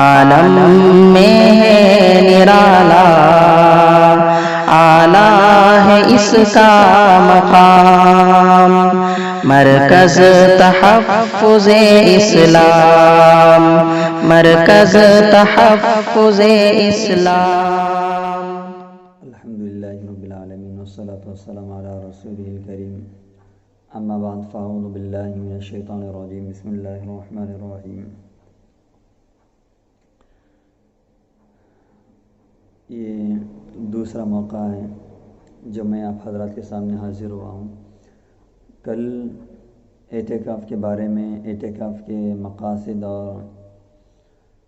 عالم میں ہے نرالا، اعلیٰ ہے اس کا مقام، مرکز تحفظ اسلام، مرکز تحفظ اسلام۔ الحمدللہ رب العالمین والصلاة والسلام علی رسولہ الکریم، اما بعد فاعوذ باللہ من الشیطان الرجیم، بسم اللہ الرحمن الرحیم۔ یہ دوسرا موقع ہے جو میں آپ حضرات کے سامنے حاضر ہوا ہوں۔ کل اعتکاف کے بارے میں، اعتکاف کے مقاصد اور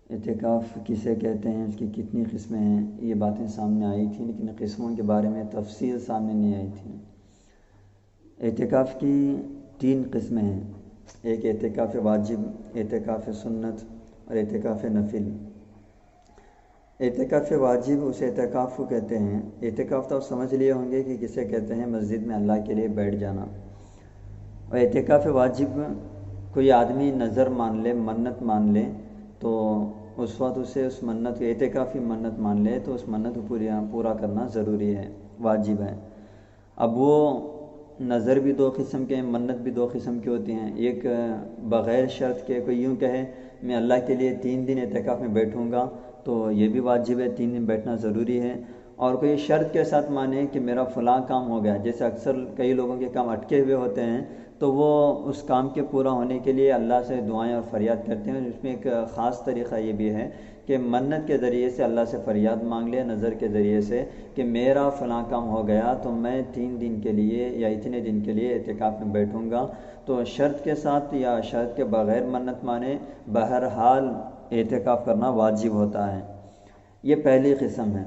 اعتکاف کسے کہتے ہیں، اس کی کتنی قسمیں ہیں، یہ باتیں سامنے آئی تھیں، لیکن قسموں کے بارے میں تفصیل سامنے نہیں آئی تھی۔ اعتکاف کی 3 قسمیں ہیں، ایک اعتکاف واجب، اعتکاف سنت اور اعتکاف نفل۔ اعتکاف واجب اس اعتکاف کو کہتے ہیں، اعتکاف تو آپ سمجھ لیے ہوں گے کہ کسے کہتے ہیں، مسجد میں اللہ کے لیے بیٹھ جانا۔ اور اعتکاف واجب کوئی آدمی نظر مان لے، منت مان لے، تو اس وقت اسے اس منت کو، اعتکافی منت مان لے تو اس منت کو پورا کرنا ضروری ہے، واجب ہے۔ اب وہ نظر بھی 2 قسم کے ہیں، منت بھی 2 قسم کی ہوتی ہیں۔ ایک بغیر شرط کے، کوئی یوں کہے میں اللہ کے لیے 3 دن اعتکاف میں بیٹھوں گا، تو یہ بھی واجب ہے، 3 دن بیٹھنا ضروری ہے۔ اور کوئی شرط کے ساتھ مانے کہ میرا فلاں کام ہو گیا، جیسے اکثر کئی لوگوں کے کام اٹکے ہوئے ہوتے ہیں، تو وہ اس کام کے پورا ہونے کے لیے اللہ سے دعائیں اور فریاد کرتے ہیں۔ اس میں ایک خاص طریقہ یہ بھی ہے کہ منت کے ذریعے سے اللہ سے فریاد مانگ لے، نظر کے ذریعے سے کہ میرا فلاں کام ہو گیا تو میں 3 دن کے لیے یا اتنے دن کے لیے اعتکاف میں بیٹھوں گا۔ تو شرط کے ساتھ یا شرط کے بغیر منت مانے، بہرحال اعتکاف کرنا واجب ہوتا ہے۔ یہ پہلی قسم ہے۔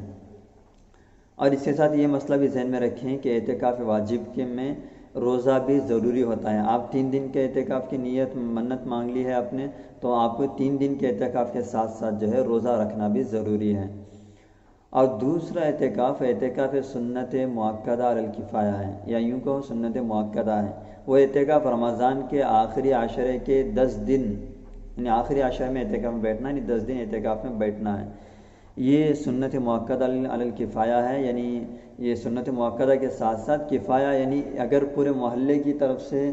اور اس کے ساتھ یہ مسئلہ بھی ذہن میں رکھیں کہ اعتکاف واجب کے میں روزہ بھی ضروری ہوتا ہے۔ آپ 3 دن کے اعتکاف کی نیت منت مانگ لی ہے آپ نے، تو آپ کو 3 دن کے اعتکاف کے ساتھ ساتھ جو ہے روزہ رکھنا بھی ضروری ہے۔ اور دوسرا اعتکاف، اعتکاف سنت مؤکدہ علی الکفایہ ہے، یا یوں کہو سنت مؤکدہ ہے۔ وہ اعتکاف رمضان کے آخری عشرے کے 10 دن، یعنی آخری عشرے میں اعتکاف میں بیٹھنا، یعنی 10 دن اعتکاف میں بیٹھنا ہے۔ یہ سنت مؤکدہ علی الکفایہ ہے، یعنی یہ سنت مؤکدہ کے ساتھ ساتھ کفایہ، یعنی اگر پورے محلے کی طرف سے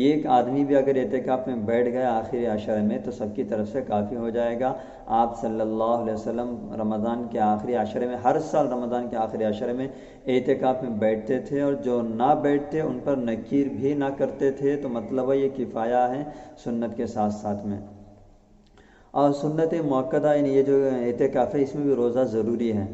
ایک آدمی بھی اگر اعتکاف میں بیٹھ گیا آخری عشرے میں تو سب کی طرف سے کافی ہو جائے گا۔ آپ صلی اللہ علیہ وسلم رمضان کے آخری عشرے میں، ہر سال رمضان کے آخری عشرے میں اعتکاف میں بیٹھتے تھے، اور جو نہ بیٹھتے ان پر نکیر بھی نہ کرتے تھے۔ تو مطلب ہے یہ کفایہ ہے سنت کے ساتھ ساتھ میں۔ اور سنت مؤکدہ، یعنی یہ جو اعتکاف ہے اس میں بھی روزہ ضروری ہے،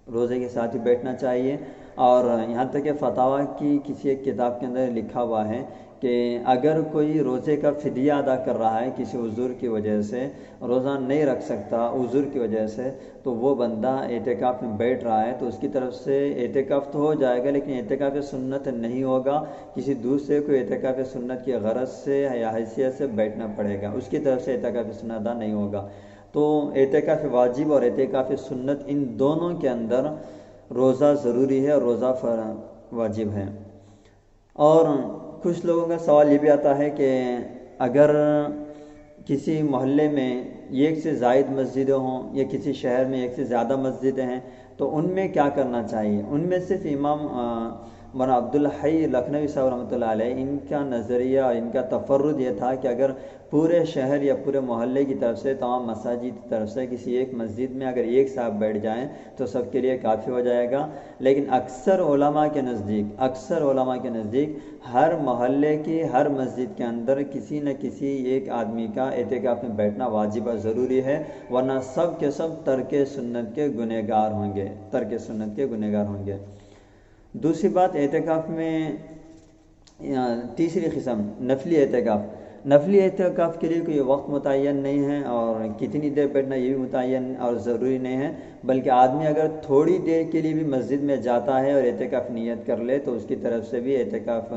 روزے کے ساتھ ہی بیٹھنا چاہیے۔ اور یہاں تک کہ فتاویٰ کی کسی ایک کتاب کے اندر لکھا ہوا ہے کہ اگر کوئی روزے کا فدیہ ادا کر رہا ہے کسی عذر کی وجہ سے، روزہ نہیں رکھ سکتا عذر کی وجہ سے، تو وہ بندہ اعتکاف میں بیٹھ رہا ہے تو اس کی طرف سے اعتکاف تو ہو جائے گا، لیکن اعتکاف سنت نہیں ہوگا، کسی دوسرے کو اعتکاف سنت کی غرض سے یا حیثیت سے بیٹھنا پڑے گا، اس کی طرف سے اعتکاف سنت ادا نہیں ہوگا۔ تو اعتکاف واجب اور اعتکاف سنت ان دونوں کے اندر روزہ ضروری ہے اور روزہ واجب ہے۔ اور کچھ لوگوں کا سوال یہ بھی آتا ہے کہ اگر کسی محلے میں ایک سے زائد مسجدیں ہوں یا کسی شہر میں ایک سے زیادہ مسجدیں ہیں تو ان میں کیا کرنا چاہیے؟ ان میں صرف امام مولانا عبدالحی لکھنوی صاحب رحمۃ اللہ علیہ، ان کا نظریہ اور ان کا تفرد یہ تھا کہ اگر پورے شہر یا پورے محلے کی طرف سے، تمام مساجد کی طرف سے کسی ایک مسجد میں اگر ایک صاحب بیٹھ جائیں تو سب کے لیے کافی ہو جائے گا۔ لیکن اکثر علماء کے نزدیک ہر محلے کی ہر مسجد کے اندر کسی نہ کسی ایک آدمی کا اعتکاف میں بیٹھنا واجب اور ضروری ہے، ورنہ سب کے سب ترک سنت کے گنہگار ہوں گے۔ دوسری بات، اعتکاف میں تیسری قسم نفلی اعتکاف کے لیے کوئی وقت متعین نہیں ہے، اور کتنی دیر بیٹھنا یہ بھی متعین اور ضروری نہیں ہے، بلکہ آدمی اگر تھوڑی دیر کے لیے بھی مسجد میں جاتا ہے اور اعتکاف نیت کر لے تو اس کی طرف سے بھی اعتکاف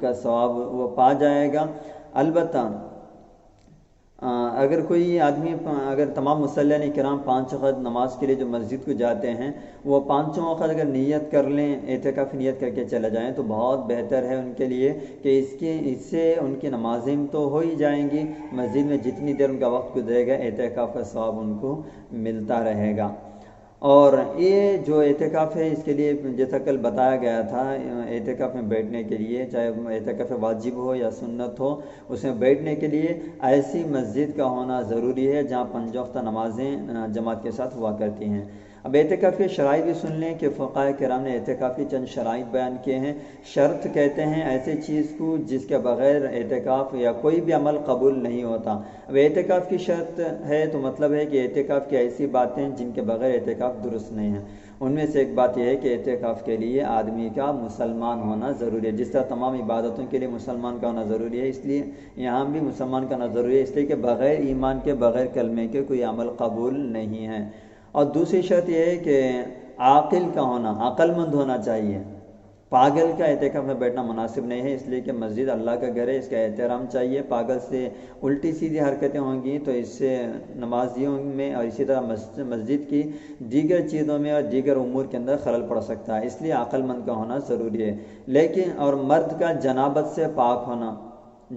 کا ثواب وہ پا جائے گا۔ البتہ اگر کوئی آدمی اگر تمام مصلیین کرام 5 وقت نماز کے لیے جو مسجد کو جاتے ہیں وہ 5 وقت اگر نیت کر لیں، اعتکاف نیت کر کے چلے جائیں تو بہت بہتر ہے ان کے لیے کہ اس سے ان کی نمازیں تو ہو ہی جائیں گی، مسجد میں جتنی دیر ان کا وقت گزرے گا اعتکاف کا ثواب ان کو ملتا رہے گا۔ اور یہ جو اعتکاف ہے اس کے لیے جیسا کل بتایا گیا تھا، اعتکاف میں بیٹھنے کے لیے چاہے اعتکاف واجب ہو یا سنت ہو، اس میں بیٹھنے کے لیے ایسی مسجد کا ہونا ضروری ہے جہاں 5 وقت نمازیں جماعت کے ساتھ ہوا کرتی ہیں۔ اب اعتکاف کی شرائط بھی سن لیں کہ فقہاء کرام نے اعتکاف کی چند شرائط بیان کیے ہیں۔ شرط کہتے ہیں ایسے چیز کو جس کے بغیر اعتکاف یا کوئی بھی عمل قبول نہیں ہوتا۔ اب اعتکاف کی شرط ہے تو مطلب ہے کہ اعتکاف کی ایسی باتیں جن کے بغیر اعتکاف درست نہیں ہے۔ ان میں سے ایک بات یہ ہے کہ اعتکاف کے لیے آدمی کا مسلمان ہونا ضروری ہے، جس طرح تمام عبادتوں کے لیے مسلمان کا ہونا ضروری ہے، اس لیے یہاں بھی مسلمان کا ہونا ضروری ہے، اس لیے کہ بغیر ایمان کے بغیر کلمے کے کوئی عمل قبول نہیں ہے۔ اور دوسری شرط یہ ہے کہ عاقل کا ہونا، عقل مند ہونا چاہیے۔ پاگل کا اعتکاف میں بیٹھنا مناسب نہیں ہے، اس لیے کہ مسجد اللہ کا گھر ہے، اس کا احترام چاہیے۔ پاگل سے الٹی سیدھی حرکتیں ہوں گی تو اس سے نمازیوں میں اور اسی طرح مسجد کی دیگر چیزوں میں اور دیگر امور کے اندر خلل پڑ سکتا ہے، اس لیے عقل مند کا ہونا ضروری ہے۔ لیکن اور مرد کا جنابت سے پاک ہونا،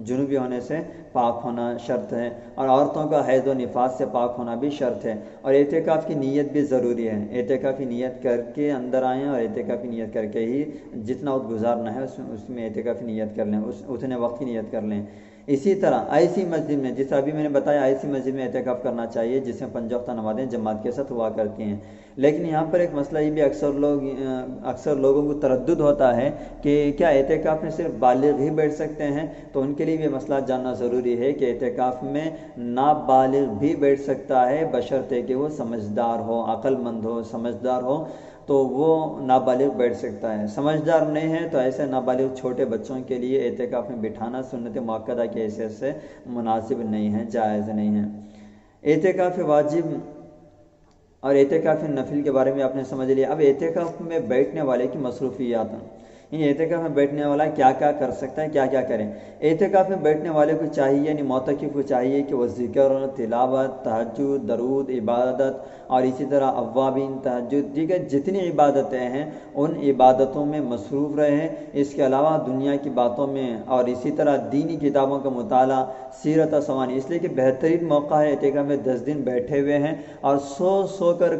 جنوبی ہونے سے پاک ہونا شرط ہے، اور عورتوں کا حیض و نفاس سے پاک ہونا بھی شرط ہے۔ اور اعتکاف کی نیت بھی ضروری ہے، اعتکاف کی نیت کر کے اندر آئیں اور اعتکاف کی نیت کر کے ہی جتنا وقت گزارنا ہے اس میں اعتکاف کی نیت کر لیں، اتنے وقت کی نیت کر لیں۔ اسی طرح ایسی مسجد میں، جیسا ابھی میں نے بتایا، ایسی مسجد میں اعتکاف کرنا چاہیے جس میں 5 وقتہ نمازیں جماعت کے ساتھ ہوا کرتی ہیں۔ لیکن یہاں پر ایک مسئلہ یہ بھی اکثر لوگوں کو تردد ہوتا ہے کہ کیا اعتکاف میں صرف بالغ ہی بیٹھ سکتے ہیں؟ تو ان کے لیے بھی مسئلہ جاننا ضروری ہے کہ اعتکاف میں نابالغ بھی بیٹھ سکتا ہے، بشرطے کہ وہ سمجھدار ہو، عقل مند ہو، سمجھدار ہو تو وہ نابالغ بیٹھ سکتا ہے۔ سمجھدار نہیں ہے تو ایسے نابالغ چھوٹے بچوں کے لیے اعتکاف میں بٹھانا سنت مؤکدہ کی حیثیت سے مناسب نہیں ہے، جائز نہیں ہے۔ اعتکاف واجب اور اعتکاف نفل کے بارے میں آپ نے سمجھ لیا۔ اب اعتکاف میں بیٹھنے والے کی مصروفیات، یعنی اعتکاف میں بیٹھنے والا کیا کیا کر سکتا ہے، کیا کیا کریں۔ اعتکاف میں بیٹھنے والے کو چاہیے، یعنی معتکف کو چاہیے کہ وہ ذکر، تلاوت، تہجد، درود، عبادت اور اسی طرح اوابین، تہجد، دیگر جتنی عبادتیں ہیں ان عبادتوں میں مصروف رہیں۔ اس کے علاوہ دنیا کی باتوں میں اور اسی طرح دینی کتابوں کا مطالعہ، سیرت و سوانح، اس لیے کہ بہترین موقع ہے اعتکاف میں 10 دن بیٹھے ہوئے ہیں اور سو کر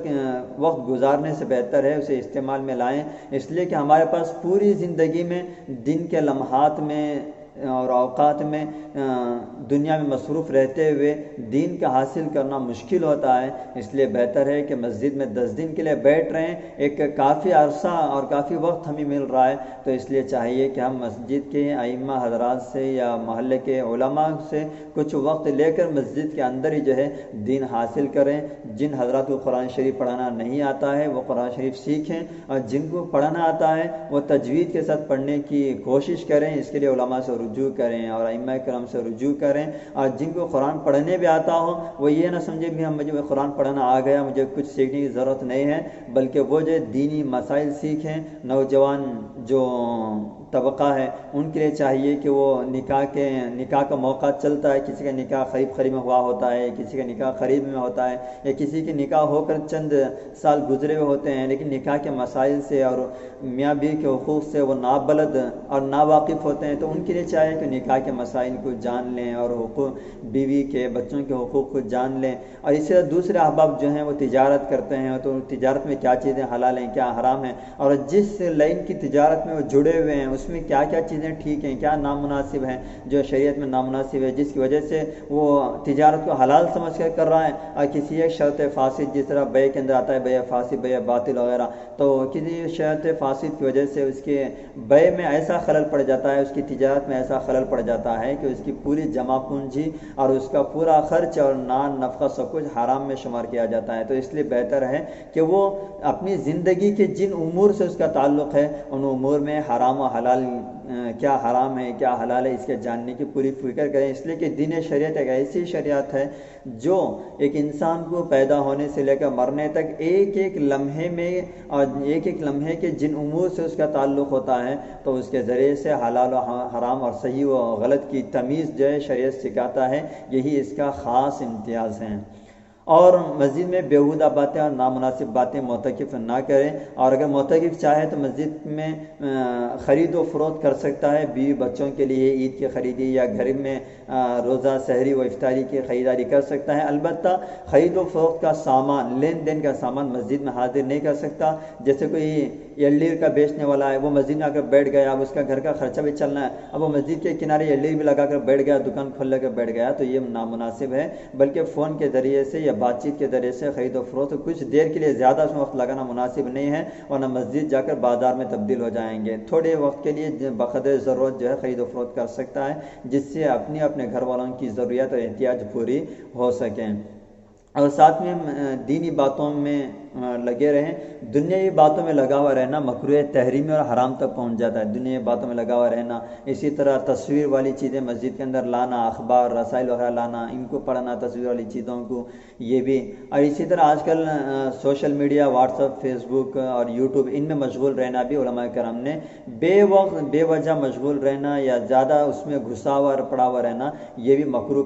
وقت گزارنے سے بہتر ہے اسے استعمال میں لائیں، اس لیے کہ ہمارے پاس پوری زندگی میں دن کے لمحات میں اور اوقات میں دنیا میں مصروف رہتے ہوئے دین کا حاصل کرنا مشکل ہوتا ہے، اس لیے بہتر ہے کہ مسجد میں 10 دن کے لیے بیٹھ رہے ہیں، ایک کافی عرصہ اور کافی وقت ہمیں مل رہا ہے، تو اس لیے چاہیے کہ ہم مسجد کے ائمہ حضرات سے یا محلے کے علماء سے کچھ وقت لے کر مسجد کے اندر ہی جو ہے دین حاصل کریں۔ جن حضرات کو قرآن شریف پڑھانا نہیں آتا ہے وہ قرآن شریف سیکھیں، اور جن کو پڑھانا آتا ہے وہ تجوید کے ساتھ پڑھنے کی کوشش کریں، اس کے لیے علماء سے رجوع کریں اور ائمہ کرام سے رجوع کریں۔ اور جن کو قرآن پڑھنے بھی آتا ہو وہ یہ نہ سمجھے کہ مجھے قرآن پڑھنا آ گیا، مجھے کچھ سیکھنے کی ضرورت نہیں ہے، بلکہ وہ جو دینی مسائل سیکھیں۔ نوجوان جو طبقہ ہے ان کے لیے چاہیے کہ وہ نکاح کا موقع چلتا ہے، کسی کا نکاح قریب میں ہوا ہوتا ہے، کسی کا نکاح قریب میں ہوتا ہے، یا کسی کے نکاح ہو کر چند سال گزرے ہوئے ہوتے ہیں لیکن نکاح کے مسائل سے اور میاں بیوی کے حقوق سے وہ نابلد اور ناواقف ہوتے ہیں، تو ان کے لیے چاہیے کہ نکاح کے مسائل کو جان لیں اور حقوق بیوی کے، بچوں کے حقوق کو جان لیں۔ اور اسی طرح دوسرے احباب جو ہیں وہ تجارت کرتے ہیں تو تجارت میں کیا چیزیں حلال ہیں، کیا حرام ہیں، اور جس لائن کی تجارت میں وہ جڑے ہوئے ہیں اس میں کیا کیا چیزیں ٹھیک ہیں، کیا نامناسب ہیں جو شریعت میں نامناسب ہے، جس کی وجہ سے وہ تجارت کو حلال سمجھ کر رہا ہے، اور کسی ایک شرط فاسد، جس طرح بیع کے اندر آتا ہے بیع فاسد، بیع باطل وغیرہ، تو کسی شرط فاسد کی وجہ سے اس کے بیع میں ایسا خلل پڑ جاتا ہے، اس کی تجارت میں ایسا خلل پڑ جاتا ہے کہ اس کی پوری جمع پونجی اور اس کا پورا خرچ اور نفقہ سب کچھ حرام میں شمار کیا جاتا ہے۔ تو اس لیے بہتر ہے کہ وہ اپنی زندگی کے جن امور سے اس کا تعلق ہے ان امور میں حرام و حلال کیا حرام ہے کیا حلال ہے اس کے جاننے کی پوری فکر کریں، اس لیے کہ دین شریعت ایک ایسی شریعت ہے جو ایک انسان کو پیدا ہونے سے لے کر مرنے تک ایک ایک لمحے میں اور ایک ایک لمحے کے جن امور سے اس کا تعلق ہوتا ہے تو اس کے ذریعے سے حلال و حرام اور صحیح و غلط کی تمیز جو ہے شریعت سکھاتا ہے، یہی اس کا خاص امتیاز ہے۔ اور مسجد میں بیہودہ باتیں اور نامناسب باتیں معتکف نہ کریں، اور اگر معتکف چاہے تو مسجد میں خرید و فروخت کر سکتا ہے، بیوی بچوں کے لیے عید کی خریدی یا گھر میں روزہ سحری و افطاری کی خریداری کر سکتا ہے۔ البتہ خرید و فروخت کا سامان، لین دین کا سامان مسجد میں حاضر نہیں کر سکتا۔ جیسے کوئی یلیر کا بیچنے والا ہے، وہ مسجد میں آ کر بیٹھ گیا، اب اس کا گھر کا خرچہ بھی چلنا ہے، اب وہ مسجد کے کنارے یلیر بھی لگا کر بیٹھ گیا، دکان کھول لے کر بیٹھ گیا، تو یہ نامناسب ہے۔ بلکہ فون کے ذریعے سے یا بات چیت کے ذریعے سے خرید و فروخت کچھ دیر کے لیے زیادہ اس میں وقت لگانا مناسب نہیں ہے، ورنہ مسجد جا کر بازار میں تبدیل ہو جائیں گے۔ تھوڑے وقت کے لیے بقدر ضرورت جو ہے خرید و فروخت کر سکتا ہے، جس سے اپنے گھر والوں کی ضروریات اور احتیاج پوری ہو سکیں۔ اور ساتھ میں دینی باتوں میں لگے رہیں۔ دنیاوی باتوں میں لگا ہوا رہنا مکروہ تحریمی اور حرام تک پہنچ جاتا ہے، دنیاوی باتوں میں لگا ہوا رہنا۔ اسی طرح تصویر والی چیزیں مسجد کے اندر لانا، اخبار رسائل وغیرہ لانا، ان کو پڑھنا، تصویر والی چیزوں کو، یہ بھی۔ اور اسی طرح آج کل social media, WhatsApp, Facebook اور یوٹیوب، ان میں مشغول رہنا بھی علماء کرام نے بے وجہ مشغول رہنا یا زیادہ اس میں گھسا ہوا اور پڑا ہوا رہنا، یہ بھی مکروہ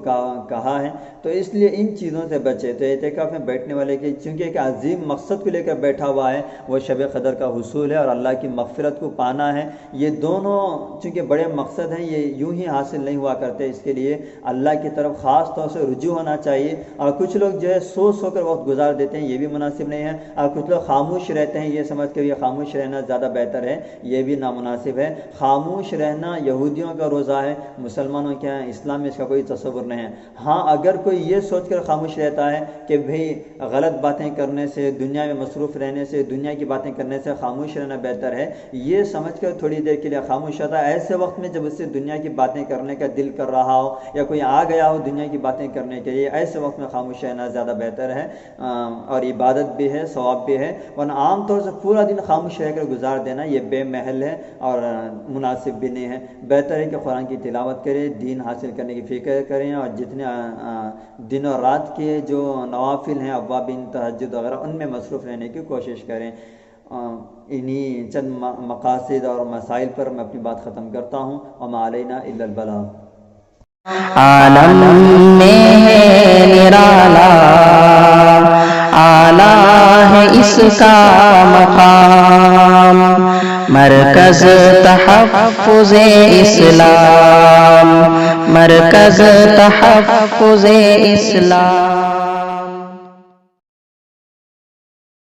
کہا ہے۔ تو اس لیے ان چیزوں سے بچے۔ تو اعتکاف میں بیٹھنے والے کی چونکہ ایک عظیم مقصد کو لے کر بیٹھا ہوا ہے، وہ شب قدر کا حصول ہے اور اللہ کی مغفرت کو پانا ہے۔ یہ دونوں چونکہ بڑے مقصد ہیں، یہ یوں ہی حاصل نہیں ہوا کرتے، اس کے لیے اللہ کی طرف خاص طور سے رجوع ہونا چاہیے۔ اور کچھ لوگ جو ہے سو کر وقت گزار دیتے ہیں، یہ بھی مناسب نہیں ہے۔ اور کچھ لوگ خاموش رہتے ہیں، یہ سمجھ کر یہ خاموش رہنا زیادہ بہتر ہے، یہ بھی نامناسب ہے۔ خاموش رہنا یہودیوں کا روزہ ہے، مسلمانوں کے یہاں اسلام میں اس کا کوئی تصور نہیں ہے۔ ہاں اگر کوئی یہ سوچ کر خاموش رہتا ہے کہ بھئی غلط باتیں کرنے سے، دنیا میں مصروف رہنے سے، دنیا کی باتیں کرنے سے خاموش رہنا بہتر ہے، یہ سمجھ کر تھوڑی دیر کے لیے خاموش رہتا ہے۔ ایسے وقت میں جب اس سے دنیا کی باتیں کرنے کا دل کر رہا ہو یا کوئی آ گیا ہو دنیا کی باتیں کرنے کے لیے، ایسے وقت میں خاموش رہنا زیادہ بہتر ہے، اور عبادت بھی ہے، ثواب بھی ہے۔ ورنہ عام طور سے پورا دن خاموش رہ کر گزار دینا یہ بے محل ہے اور مناسب بھی نہیں ہے۔ بہتر ہے کہ قرآن کی تلاوت کریں، دین حاصل کرنے کی فکر کریں، اور جتنے دن اور رات کے جو نوافل ہیں، اوابین، تہجد وغیرہ، ان میں مصروف رہنے کی کوشش کریں۔ انہی چند مقاصد اور مسائل پر میں اپنی بات ختم کرتا ہوں۔ وما علینا الا البلاغ۔ عالم میں ہے نرالا، اعلیٰ ہے اس کا مقام، مرکز تحفظ اسلام، مرکز تحفظ اسلام۔